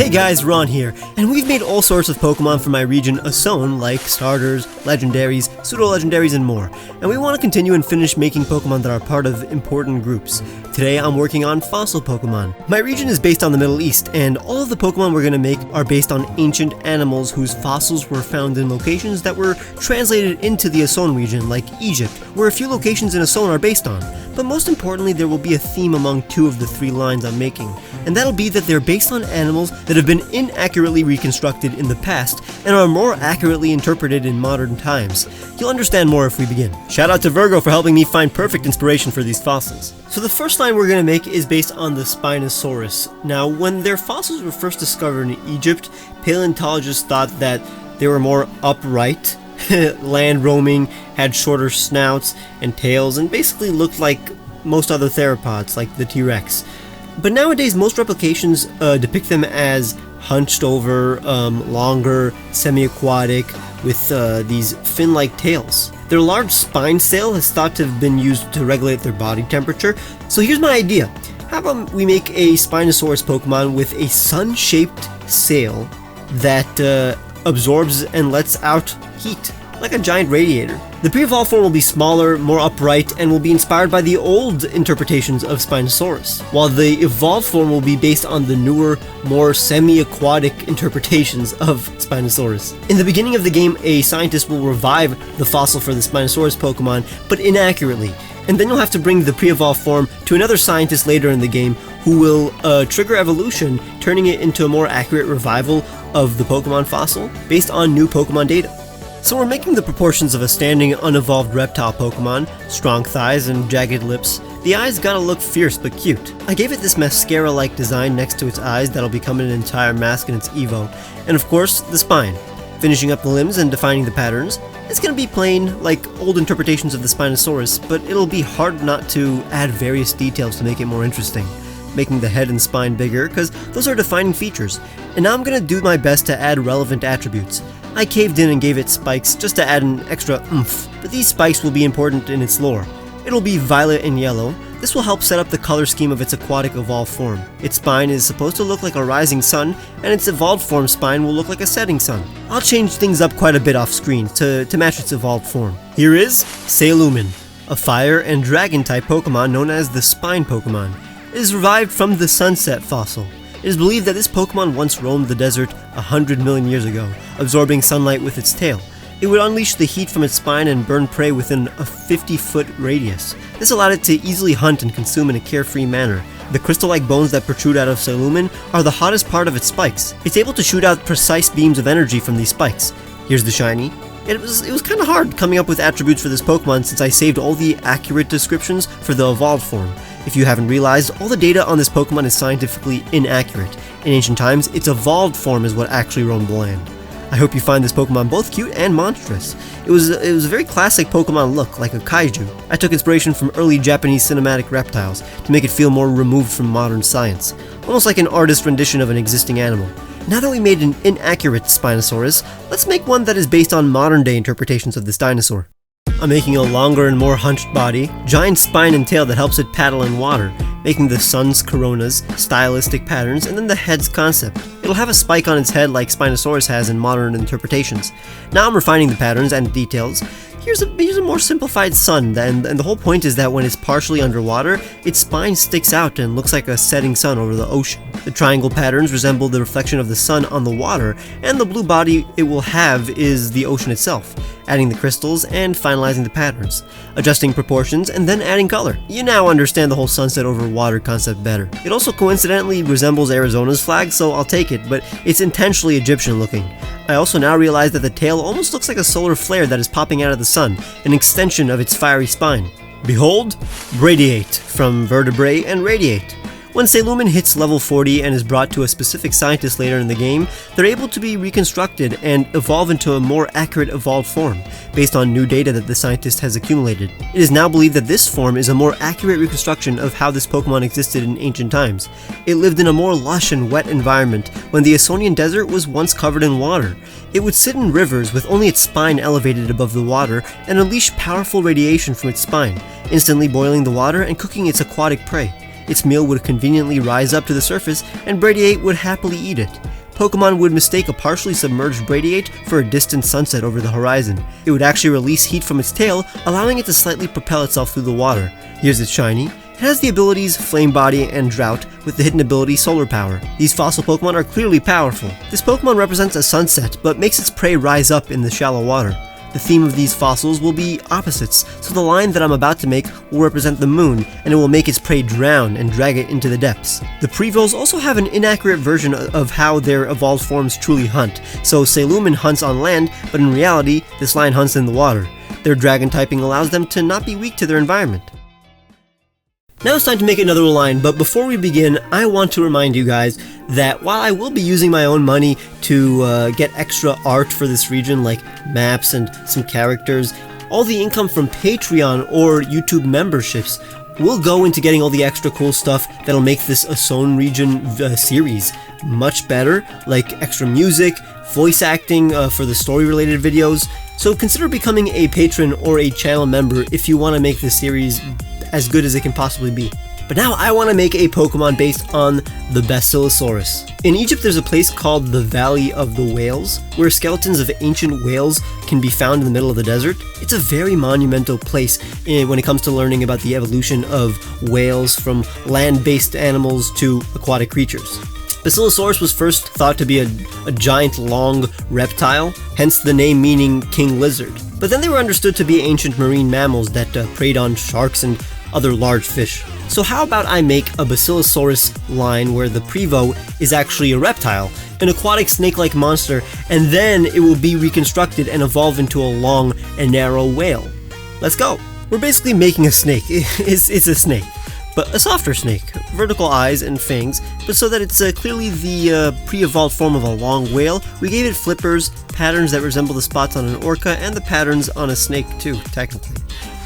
Hey guys, Ron here, and we've made all sorts of Pokemon for my region Asone, like starters, legendaries, pseudo-legendaries, and more, and we want to continue and finish making Pokemon that are part of important groups. Today I'm working on fossil Pokemon. My region is based on the Middle East, and all of the Pokemon we're going to make are based on ancient animals whose fossils were found in locations that were translated into the Asone region, like Egypt, where a few locations in Asone are based on. But most importantly, there will be a theme among two of the three lines I'm making, and that'll be that they're based on animals that have been inaccurately reconstructed in the past and are more accurately interpreted in modern times. You'll understand more if we begin. Shout out to Virgo for helping me find perfect inspiration for these fossils. So the first line we're going to make is based on the Spinosaurus. Now, when their fossils were first discovered in Egypt, paleontologists thought that they were more upright, land roaming, had shorter snouts and tails, and basically looked like most other theropods, like the T-Rex. But nowadays, most replications depict them as hunched over, longer, semi-aquatic, with these fin-like tails. Their large spine sail is thought to have been used to regulate their body temperature. So here's my idea. How about we make a Spinosaurus Pokemon with a sun-shaped sail that absorbs and lets out heat, like a giant radiator. The pre-evolved form will be smaller, more upright, and will be inspired by the old interpretations of Spinosaurus, while the evolved form will be based on the newer, more semi-aquatic interpretations of Spinosaurus. In the beginning of the game, a scientist will revive the fossil for the Spinosaurus Pokemon, but inaccurately, and then you'll have to bring the pre-evolved form to another scientist later in the game who will trigger evolution, turning it into a more accurate revival of the Pokemon fossil based on new Pokemon data. So we're making the proportions of a standing, unevolved reptile Pokemon, strong thighs and jagged lips. The eyes gotta look fierce but cute. I gave it this mascara-like design next to its eyes that'll become an entire mask in its Evo. And of course, the spine. Finishing up the limbs and defining the patterns. It's gonna be plain, like old interpretations of the Spinosaurus, but it'll be hard not to add various details to make it more interesting. Making the head and spine bigger, because those are defining features. And now I'm gonna do my best to add relevant attributes. I caved in and gave it spikes just to add an extra oomph, but these spikes will be important in its lore. It'll be violet and yellow. This will help set up the color scheme of its aquatic evolved form. Its spine is supposed to look like a rising sun, and its evolved form spine will look like a setting sun. I'll change things up quite a bit off screen to match its evolved form. Here is Salumin, a fire and dragon type Pokemon known as the Spine Pokemon. It is revived from the Sunset fossil. It is believed that this Pokemon once roamed the desert 100 million years ago, absorbing sunlight with its tail. It would unleash the heat from its spine and burn prey within a 50-foot radius. This allowed it to easily hunt and consume in a carefree manner. The crystal-like bones that protrude out of Salumin are the hottest part of its spikes. It's able to shoot out precise beams of energy from these spikes. Here's the shiny. It was kind of hard coming up with attributes for this Pokemon since I saved all the accurate descriptions for the evolved form. If you haven't realized, all the data on this Pokemon is scientifically inaccurate. In ancient times, its evolved form is what actually roamed the land. I hope you find this Pokemon both cute and monstrous. It was a very classic Pokemon look, like a kaiju. I took inspiration from early Japanese cinematic reptiles to make it feel more removed from modern science, almost like an artist's rendition of an existing animal. Now that we made an inaccurate Spinosaurus, let's make one that is based on modern-day interpretations of this dinosaur. I'm making a longer and more hunched body, giant spine and tail that helps it paddle in water, making the sun's coronas, stylistic patterns, and then the head's concept. It'll have a spike on its head like Spinosaurus has in modern interpretations. Now I'm refining the patterns and details. Here's a more simplified sun, and the whole point is that when it's partially underwater, its spine sticks out and looks like a setting sun over the ocean. The triangle patterns resemble the reflection of the sun on the water, and the blue body it will have is the ocean itself, adding the crystals and finalizing the patterns, adjusting proportions, and then adding color. You now understand the whole sunset over water concept better. It also coincidentally resembles Arizona's flag, so I'll take it, but it's intentionally Egyptian looking. I also now realize that the tail almost looks like a solar flare that is popping out of the sun, an extension of its fiery spine. Behold, Radiate, from Vertebrae and Radiate. When Salumin hits level 40 and is brought to a specific scientist later in the game, they're able to be reconstructed and evolve into a more accurate evolved form, based on new data that the scientist has accumulated. It is now believed that this form is a more accurate reconstruction of how this Pokemon existed in ancient times. It lived in a more lush and wet environment when the Asonian desert was once covered in water. It would sit in rivers with only its spine elevated above the water and unleash powerful radiation from its spine, instantly boiling the water and cooking its aquatic prey. Its meal would conveniently rise up to the surface, and Radiate would happily eat it. Pokemon would mistake a partially submerged Braviate for a distant sunset over the horizon. It would actually release heat from its tail, allowing it to slightly propel itself through the water. Here's its shiny. It has the abilities Flame Body and Drought with the hidden ability Solar Power. These fossil Pokemon are clearly powerful. This Pokemon represents a sunset, but makes its prey rise up in the shallow water. The theme of these fossils will be opposites, so the line that I'm about to make will represent the moon, and it will make its prey drown and drag it into the depths. The Prevols also have an inaccurate version of how their evolved forms truly hunt, so Salumin hunts on land, but in reality, this line hunts in the water. Their dragon typing allows them to not be weak to their environment. Now it's time to make another line, but before we begin, I want to remind you guys that while I will be using my own money to get extra art for this region, like maps and some characters, all the income from Patreon or YouTube memberships will go into getting all the extra cool stuff that'll make this Asone Region series much better, like extra music, voice acting for the story-related videos. So consider becoming a patron or a channel member if you want to make this series as good as it can possibly be. But now I want to make a Pokemon based on the Basilosaurus. In Egypt there's a place called the Valley of the Whales, where skeletons of ancient whales can be found in the middle of the desert. It's a very monumental place when it comes to learning about the evolution of whales from land-based animals to aquatic creatures. Basilosaurus was first thought to be a giant long reptile, hence the name meaning king lizard. But then they were understood to be ancient marine mammals that preyed on sharks and other large fish. So how about I make a Basilosaurus line where the Prevo is actually a reptile, an aquatic snake-like monster, and then it will be reconstructed and evolve into a long and narrow whale. Let's go! We're basically making a snake. It's a snake, but a softer snake, vertical eyes and fangs, but so that it's clearly the pre-evolved form of a long whale, we gave it flippers, patterns that resemble the spots on an orca, and the patterns on a snake too, technically.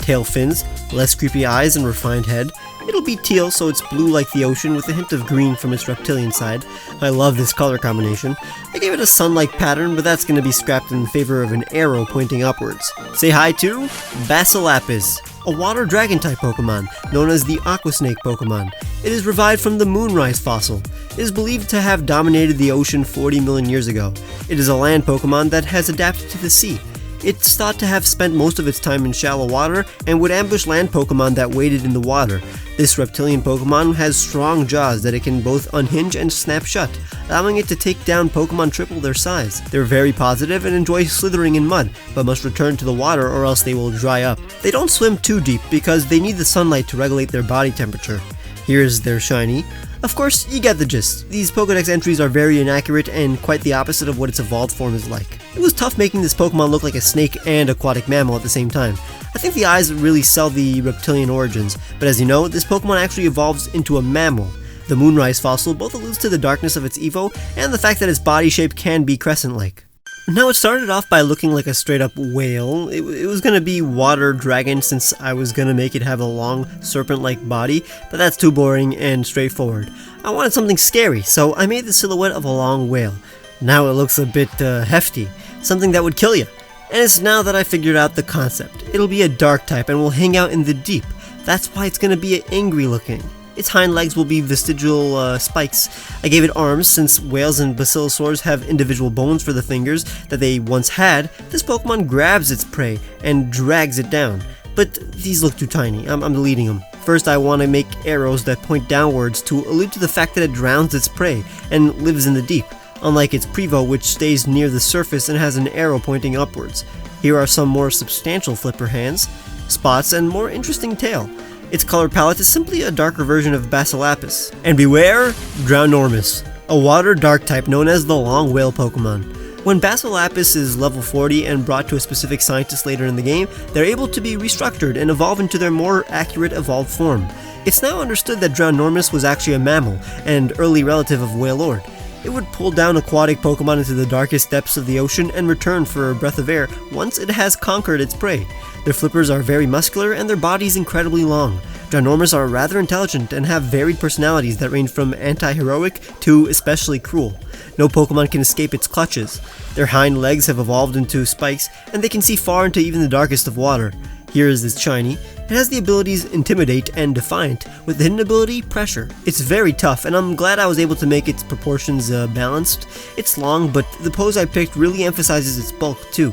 Tail fins, less creepy eyes and refined head. It'll be teal, so it's blue like the ocean with a hint of green from its reptilian side. I love this color combination. I gave it a sun-like pattern, but that's going to be scrapped in favor of an arrow pointing upwards. Say hi to Basilapis, a water dragon type Pokemon, known as the Aqua Snake Pokemon. It is revived from the Moonrise Fossil. It is believed to have dominated the ocean 40 million years ago. It is a land Pokemon that has adapted to the sea. It's thought to have spent most of its time in shallow water and would ambush land Pokemon that waded in the water. This reptilian Pokemon has strong jaws that it can both unhinge and snap shut, allowing it to take down Pokemon triple their size. They're very positive and enjoy slithering in mud, but must return to the water or else they will dry up. They don't swim too deep because they need the sunlight to regulate their body temperature. Here's their shiny. Of course, you get the gist. These Pokedex entries are very inaccurate and quite the opposite of what its evolved form is like. It was tough making this Pokemon look like a snake and aquatic mammal at the same time. I think the eyes really sell the reptilian origins, but as you know, this Pokemon actually evolves into a mammal. The Moonrise Fossil both alludes to the darkness of its Evo and the fact that its body shape can be crescent-like. Now, it started off by looking like a straight-up whale. It was going to be water dragon since I was going to make it have a long serpent-like body, but that's too boring and straightforward. I wanted something scary, so I made the silhouette of a long whale. Now it looks a bit hefty, something that would kill you. And it's now that I figured out the concept. It'll be a dark type and will hang out in the deep. That's why it's going to be angry looking. Its hind legs will be vestigial spikes. I gave it arms since whales and basilosaurs have individual bones for the fingers that they once had. This Pokemon grabs its prey and drags it down. But these look too tiny. I'm deleting them. First, I want to make arrows that point downwards to allude to the fact that it drowns its prey and lives in the deep, unlike its Prevo, which stays near the surface and has an arrow pointing upwards. Here are some more substantial flipper hands, spots, and more interesting tail. Its color palette is simply a darker version of Basilapis. And beware, Drownormus, a water dark type known as the Long Whale Pokemon. When Basilapis is level 40 and brought to a specific scientist later in the game, they're able to be restructured and evolve into their more accurate evolved form. It's now understood that Drownormus was actually a mammal and early relative of Wailord. It would pull down aquatic Pokemon into the darkest depths of the ocean and return for a breath of air once it has conquered its prey. Their flippers are very muscular and their bodies incredibly long. Drownormus are rather intelligent and have varied personalities that range from anti-heroic to especially cruel. No Pokemon can escape its clutches. Their hind legs have evolved into spikes and they can see far into even the darkest of water. Here is this shiny. It has the abilities Intimidate and Defiant, with the hidden ability Pressure. It's very tough, and I'm glad I was able to make its proportions balanced. It's long, but the pose I picked really emphasizes its bulk too.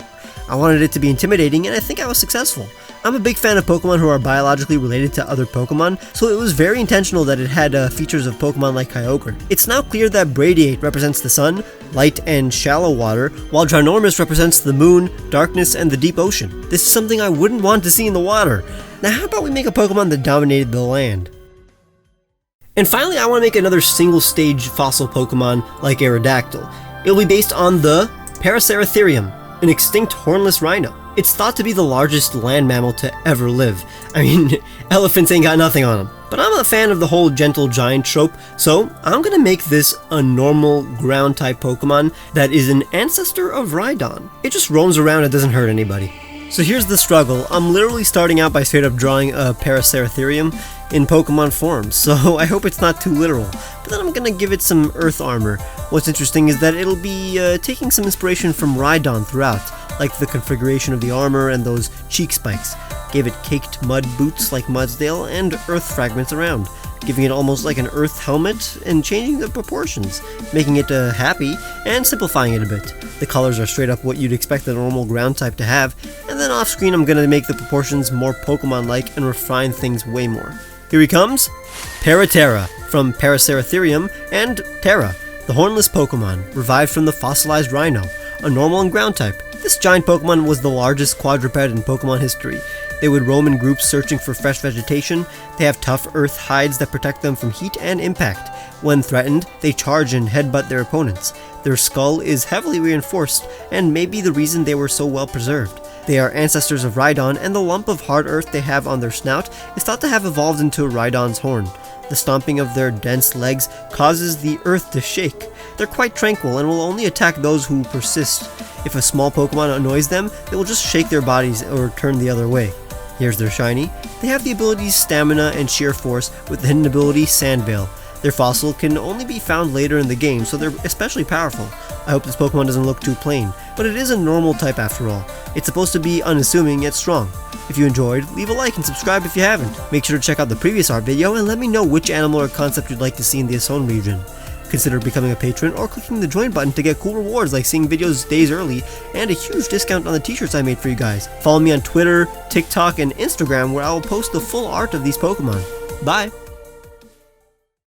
I wanted it to be intimidating, and I think I was successful. I'm a big fan of Pokemon who are biologically related to other Pokemon, so it was very intentional that it had features of Pokemon like Kyogre. It's now clear that Bradiate represents the sun, light, and shallow water, while Ginormous represents the moon, darkness, and the deep ocean. This is something I wouldn't want to see in the water. Now how about we make a Pokemon that dominated the land? And finally, I want to make another single-stage fossil Pokemon like Aerodactyl. It'll be based on the Paraceratherium, an extinct hornless rhino. It's thought to be the largest land mammal to ever live. I mean, elephants ain't got nothing on them. But I'm a fan of the whole gentle giant trope, so I'm gonna make this a normal ground-type Pokemon that is an ancestor of Rhydon. It just roams around and doesn't hurt anybody. So here's the struggle. I'm literally starting out by straight up drawing a Paraceratherium in Pokemon form, so I hope it's not too literal. But then I'm gonna give it some earth armor. What's interesting is that it'll be taking some inspiration from Rhydon throughout, like the configuration of the armor and those cheek spikes. Gave it caked mud boots like Mudsdale and earth fragments around, giving it almost like an earth helmet and changing the proportions, making it happy and simplifying it a bit. The colors are straight up what you'd expect a normal ground type to have, and then off screen I'm gonna make the proportions more Pokemon-like and refine things way more. Here he comes, Paraterra from Paraceratherium and Terra, the hornless Pokemon, revived from the Fossilized Rhino, a normal and ground type. This giant Pokemon was the largest quadruped in Pokemon history. They would roam in groups searching for fresh vegetation. They have tough earth hides that protect them from heat and impact. When threatened, they charge and headbutt their opponents. Their skull is heavily reinforced, and may be the reason they were so well preserved. They are ancestors of Rhydon, and the lump of hard earth they have on their snout is thought to have evolved into Rhydon's horn. The stomping of their dense legs causes the earth to shake. They're quite tranquil and will only attack those who persist. If a small Pokemon annoys them, they will just shake their bodies or turn the other way. Here's their shiny. They have the abilities Stamina and Sheer Force with the hidden ability Sandveil. Their fossil can only be found later in the game, so they're especially powerful. I hope this Pokemon doesn't look too plain, but it is a normal type after all. It's supposed to be unassuming yet strong. If you enjoyed, leave a like and subscribe if you haven't. Make sure to check out the previous art video and let me know which animal or concept you'd like to see in the Asone region. Consider becoming a patron or clicking the join button to get cool rewards like seeing videos days early and a huge discount on the t-shirts I made for you guys. Follow me on Twitter, TikTok, and Instagram where I will post the full art of these Pokemon. Bye!